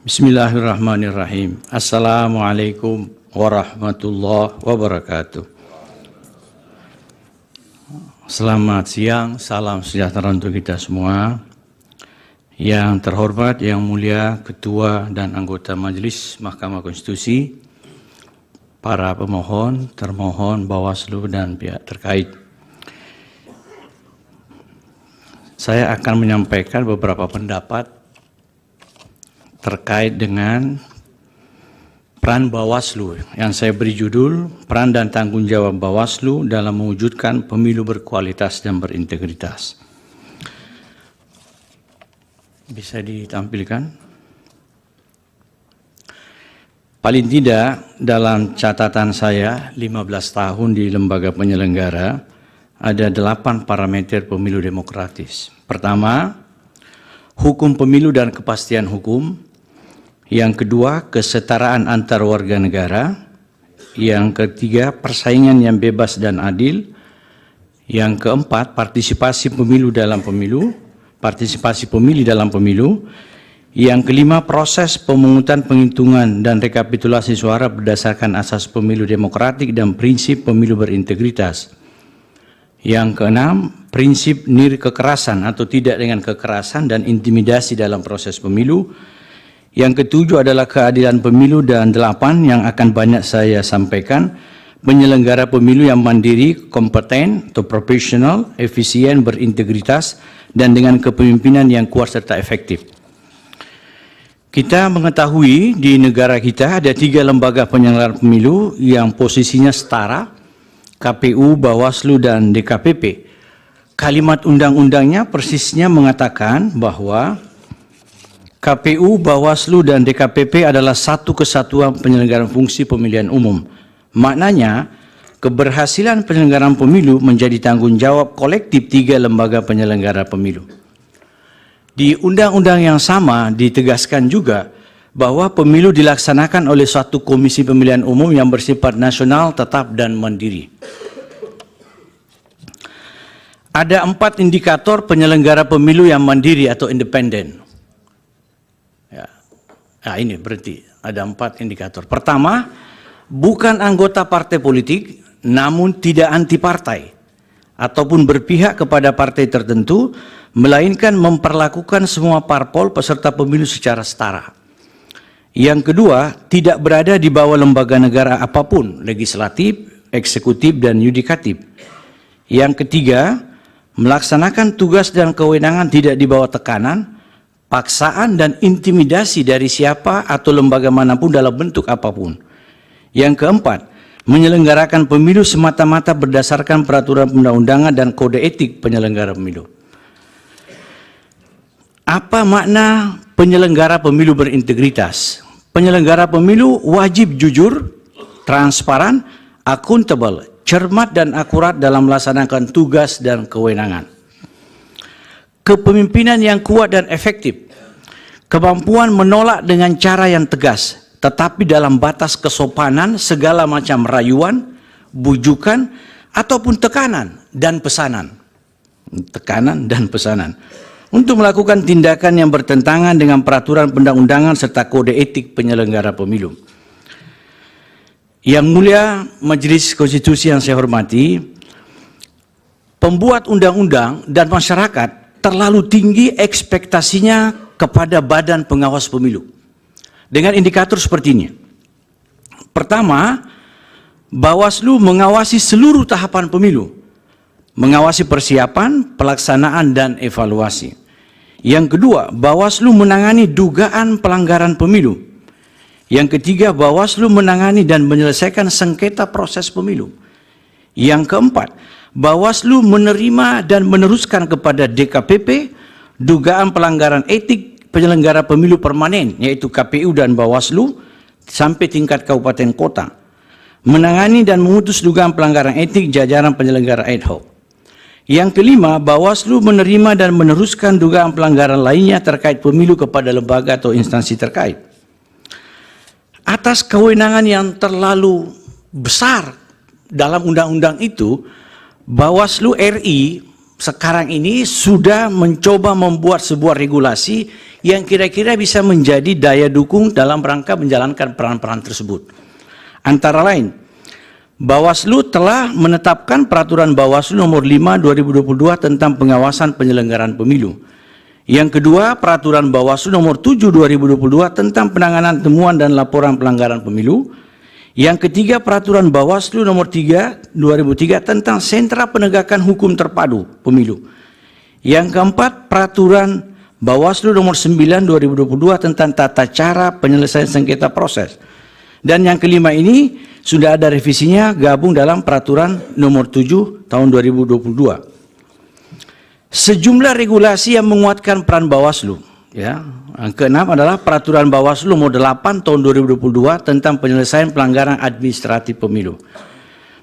Bismillahirrahmanirrahim. Assalamualaikum warahmatullahi wabarakatuh. Selamat siang, salam sejahtera untuk kita semua. Yang terhormat, yang mulia Ketua dan anggota Majelis Mahkamah Konstitusi, para pemohon, termohon, Bawaslu dan pihak terkait. Saya akan menyampaikan beberapa pendapat terkait dengan peran Bawaslu yang saya beri judul Peran dan Tanggung Jawab Bawaslu dalam mewujudkan pemilu berkualitas dan berintegritas. Bisa ditampilkan? Paling tidak dalam catatan saya 15 tahun di lembaga penyelenggara ada 8 parameter pemilu demokratis. Pertama, hukum pemilu dan kepastian hukum. Yang kedua, kesetaraan antar warga negara. Yang ketiga, persaingan yang bebas dan adil. Yang keempat, partisipasi pemilu dalam pemilu, partisipasi pemilih dalam pemilu. Yang kelima, proses pemungutan, penghitungan dan rekapitulasi suara berdasarkan asas pemilu demokratik dan prinsip pemilu berintegritas. Yang keenam, prinsip nirkekerasan atau tidak dengan kekerasan dan intimidasi dalam proses pemilu. Yang ketujuh adalah keadilan pemilu, dan 8 yang akan banyak saya sampaikan, penyelenggara pemilu yang mandiri, kompeten atau profesional, efisien, berintegritas, dan dengan kepemimpinan yang kuat serta efektif. Kita mengetahui di negara kita ada 3 lembaga penyelenggaraan pemilu yang posisinya setara, KPU, Bawaslu, dan DKPP. Kalimat undang-undangnya persisnya mengatakan bahwa KPU, Bawaslu, dan DKPP adalah satu kesatuan penyelenggaraan fungsi pemilihan umum. Maknanya, keberhasilan penyelenggaraan pemilu menjadi tanggung jawab kolektif 3 lembaga penyelenggara pemilu. Di undang-undang yang sama ditegaskan juga bahwa pemilu dilaksanakan oleh suatu komisi pemilihan umum yang bersifat nasional, tetap, dan mandiri. Ada 4 indikator penyelenggara pemilu yang mandiri atau independen. Nah, ini berarti ada 4 indikator. Pertama, bukan anggota partai politik, namun tidak anti partai ataupun berpihak kepada partai tertentu, melainkan memperlakukan semua parpol peserta pemilu secara setara. Yang kedua, tidak berada di bawah lembaga negara apapun, legislatif, eksekutif, dan yudikatif. Yang ketiga, melaksanakan tugas dan kewenangan tidak di bawah tekanan, paksaan, dan intimidasi dari siapa atau lembaga manapun dalam bentuk apapun. Yang keempat, menyelenggarakan pemilu semata-mata berdasarkan peraturan undang-undangan dan kode etik penyelenggara pemilu. Apa makna penyelenggara pemilu berintegritas? Penyelenggara pemilu wajib jujur, transparan, akuntabel, cermat, dan akurat dalam melaksanakan tugas dan kewenangan. Kepemimpinan yang kuat dan efektif, kemampuan menolak dengan cara yang tegas, tetapi dalam batas kesopanan segala macam rayuan, bujukan, ataupun tekanan dan pesanan. Tekanan dan pesanan. Untuk melakukan tindakan yang bertentangan dengan peraturan perundang-undangan serta kode etik penyelenggara pemilu. Yang mulia Majelis Konstitusi yang saya hormati, pembuat undang-undang dan masyarakat terlalu tinggi ekspektasinya kepada badan pengawas pemilu dengan indikator seperti ini. Pertama, Bawaslu mengawasi seluruh tahapan pemilu, mengawasi persiapan, pelaksanaan, dan evaluasi. Yang kedua, Bawaslu menangani dugaan pelanggaran pemilu. Yang ketiga, Bawaslu menangani dan menyelesaikan sengketa proses pemilu. Yang keempat, Bawaslu menerima dan meneruskan kepada DKPP dugaan pelanggaran etik penyelenggara pemilu permanen, yaitu KPU dan Bawaslu, sampai tingkat kabupaten kota. Menangani dan memutus dugaan pelanggaran etik jajaran penyelenggara ad hoc. Yang kelima, Bawaslu menerima dan meneruskan dugaan pelanggaran lainnya terkait pemilu kepada lembaga atau instansi terkait. Atas kewenangan yang terlalu besar dalam undang-undang itu, Bawaslu RI sekarang ini sudah mencoba membuat sebuah regulasi yang kira-kira bisa menjadi daya dukung dalam rangka menjalankan peran-peran tersebut. Antara lain, Bawaslu telah menetapkan peraturan Bawaslu nomor 5 2022 tentang pengawasan penyelenggaraan pemilu. Yang kedua, peraturan Bawaslu nomor 7 2022 tentang penanganan temuan dan laporan pelanggaran pemilu. Yang ketiga, peraturan Bawaslu nomor 3 2003 tentang sentra penegakan hukum terpadu pemilu. Yang keempat, peraturan Bawaslu nomor 9 2022 tentang tata cara penyelesaian sengketa proses. Dan yang kelima ini sudah ada revisinya gabung dalam peraturan nomor 7 tahun 2022. Sejumlah regulasi yang menguatkan peran Bawaslu. Ya. Yang keenam adalah peraturan Bawaslu nomor 8 tahun 2022 tentang penyelesaian pelanggaran administratif pemilu.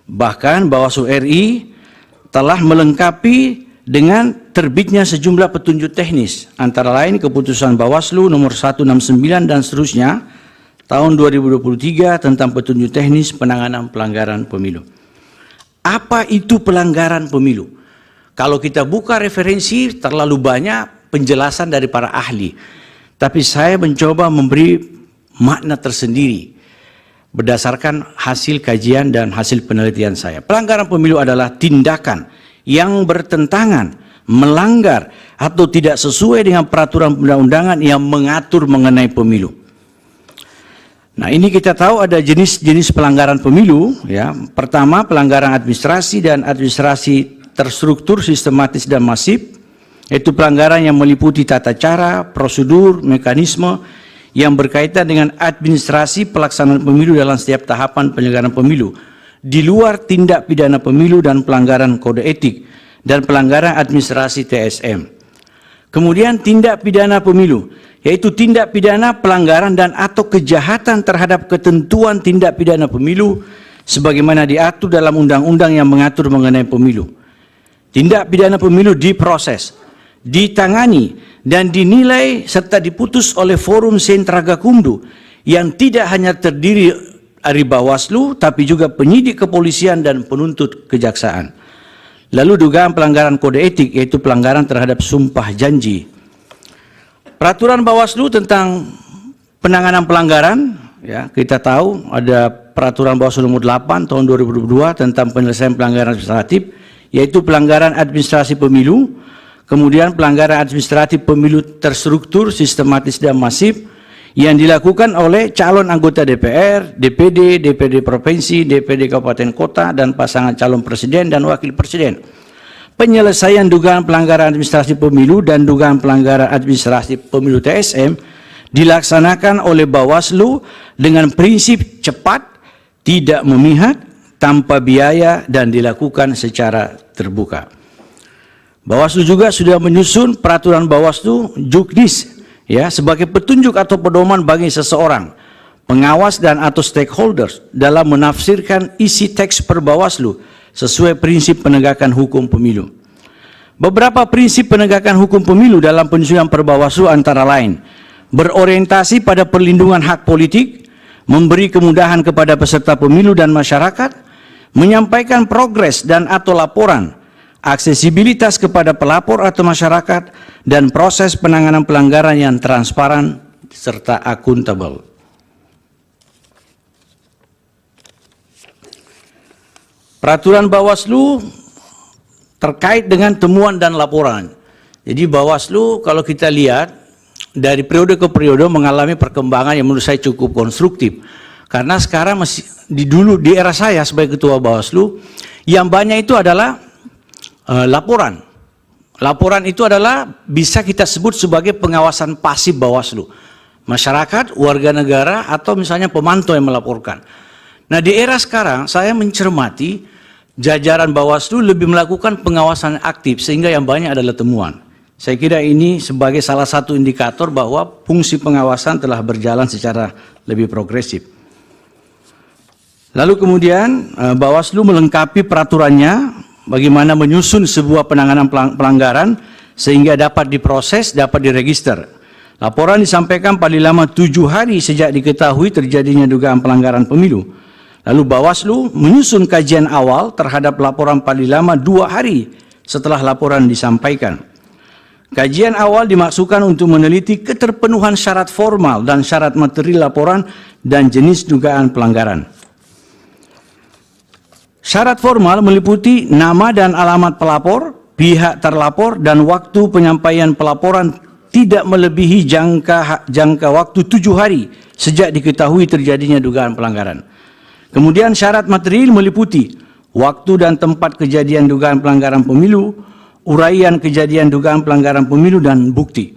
Bahkan Bawaslu RI telah melengkapi dengan terbitnya sejumlah petunjuk teknis, antara lain keputusan Bawaslu nomor 169 dan seterusnya tahun 2023 tentang petunjuk teknis penanganan pelanggaran pemilu. Apa itu pelanggaran pemilu? Kalau kita buka referensi, terlalu banyak penjelasan dari para ahli. Tapi saya mencoba memberi makna tersendiri berdasarkan hasil kajian dan hasil penelitian saya. Pelanggaran pemilu adalah tindakan yang bertentangan, melanggar, atau tidak sesuai dengan peraturan undang-undangan yang mengatur mengenai pemilu. Nah, ini kita tahu ada jenis-jenis pelanggaran pemilu, ya. Pertama, pelanggaran administrasi dan administrasi terstruktur, sistematis dan masif, yaitu pelanggaran yang meliputi tata cara, prosedur, mekanisme yang berkaitan dengan administrasi pelaksanaan pemilu dalam setiap tahapan penyelenggaraan pemilu, di luar tindak pidana pemilu dan pelanggaran kode etik dan pelanggaran administrasi TSM. Kemudian tindak pidana pemilu, yaitu tindak pidana pelanggaran dan atau kejahatan terhadap ketentuan tindak pidana pemilu sebagaimana diatur dalam undang-undang yang mengatur mengenai pemilu. Tindak pidana pemilu diproses, ditangani, dan dinilai serta diputus oleh forum sentra gakumdu yang tidak hanya terdiri dari Bawaslu, tapi juga penyidik kepolisian dan penuntut kejaksaan. Lalu dugaan pelanggaran kode etik, yaitu pelanggaran terhadap sumpah janji. Peraturan Bawaslu tentang penanganan pelanggaran, ya, kita tahu ada peraturan Bawaslu nomor 8 tahun 2022 tentang penyelesaian pelanggaran administratif, yaitu pelanggaran administrasi pemilu, kemudian pelanggaran administratif pemilu terstruktur, sistematis dan masif yang dilakukan oleh calon anggota DPR, DPD, DPD provinsi, DPD kabupaten kota, dan pasangan calon presiden dan wakil presiden. Penyelesaian dugaan pelanggaran administrasi pemilu dan dugaan pelanggaran administrasi pemilu TSM dilaksanakan oleh Bawaslu dengan prinsip cepat, tidak memihak, tanpa biaya, dan dilakukan secara terbuka. Bawaslu juga sudah menyusun peraturan Bawaslu Juknis, ya, sebagai petunjuk atau pedoman bagi seseorang, pengawas dan atau stakeholders dalam menafsirkan isi teks per Bawaslu sesuai prinsip penegakan hukum pemilu. Beberapa prinsip penegakan hukum pemilu dalam penyusunan per Bawaslu antara lain berorientasi pada perlindungan hak politik, memberi kemudahan kepada peserta pemilu dan masyarakat, menyampaikan progres dan atau laporan, aksesibilitas kepada pelapor atau masyarakat, dan proses penanganan pelanggaran yang transparan serta akuntabel. Peraturan Bawaslu terkait dengan temuan dan laporan. Jadi Bawaslu kalau kita lihat dari periode ke periode mengalami perkembangan yang menurut saya cukup konstruktif. Karena sekarang masih di era saya sebagai ketua Bawaslu, yang banyak itu adalah laporan. Laporan itu adalah bisa kita sebut sebagai pengawasan pasif Bawaslu. Masyarakat, warga negara, atau misalnya pemantau yang melaporkan. Nah, di era sekarang saya mencermati jajaran Bawaslu lebih melakukan pengawasan aktif sehingga yang banyak adalah temuan. Saya kira ini sebagai salah satu indikator bahwa fungsi pengawasan telah berjalan secara lebih progresif. Lalu kemudian Bawaslu melengkapi peraturannya bagaimana menyusun sebuah penanganan pelanggaran sehingga dapat diproses, dapat diregister. Laporan disampaikan paling lama 7 hari sejak diketahui terjadinya dugaan pelanggaran pemilu. Lalu Bawaslu menyusun kajian awal terhadap laporan paling lama 2 hari setelah laporan disampaikan. Kajian awal dimaksudkan untuk meneliti keterpenuhan syarat formal dan syarat material laporan dan jenis dugaan pelanggaran. Syarat formal meliputi nama dan alamat pelapor, pihak terlapor, dan waktu penyampaian pelaporan tidak melebihi jangka waktu 7 hari sejak diketahui terjadinya dugaan pelanggaran. Kemudian syarat material meliputi waktu dan tempat kejadian dugaan pelanggaran pemilu, uraian kejadian dugaan pelanggaran pemilu, dan bukti.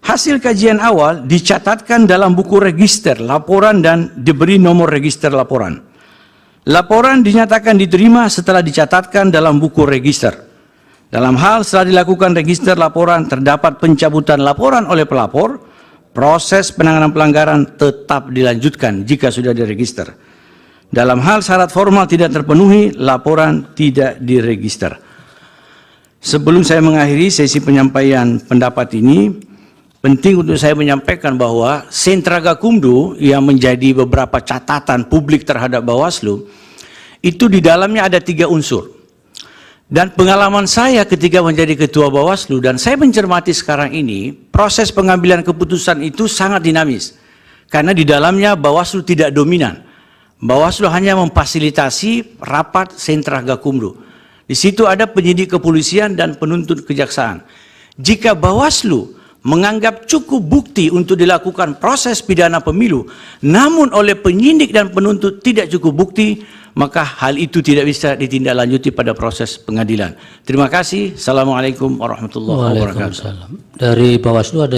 Hasil kajian awal dicatatkan dalam buku register laporan dan diberi nomor register laporan. Laporan dinyatakan diterima setelah dicatatkan dalam buku register. Dalam hal setelah dilakukan register laporan terdapat pencabutan laporan oleh pelapor, proses penanganan pelanggaran tetap dilanjutkan jika sudah diregister. Dalam hal syarat formal tidak terpenuhi, laporan tidak diregister. Sebelum saya mengakhiri sesi penyampaian pendapat ini, penting untuk saya menyampaikan bahwa Sentra Gakumdu yang menjadi beberapa catatan publik terhadap Bawaslu, itu di dalamnya ada 3 unsur. Dan pengalaman saya ketika menjadi ketua Bawaslu, dan saya mencermati sekarang ini, proses pengambilan keputusan itu sangat dinamis. Karena di dalamnya Bawaslu tidak dominan. Bawaslu hanya memfasilitasi rapat Sentra Gakumdu. Di situ ada penyidik kepolisian dan penuntut kejaksaan. Jika Bawaslu menganggap cukup bukti untuk dilakukan proses pidana pemilu, namun oleh penyidik dan penuntut tidak cukup bukti, maka hal itu tidak bisa ditindaklanjuti pada proses pengadilan. Terima kasih. Assalamualaikum warahmatullahi wabarakatuh. Dari Bawaslu ada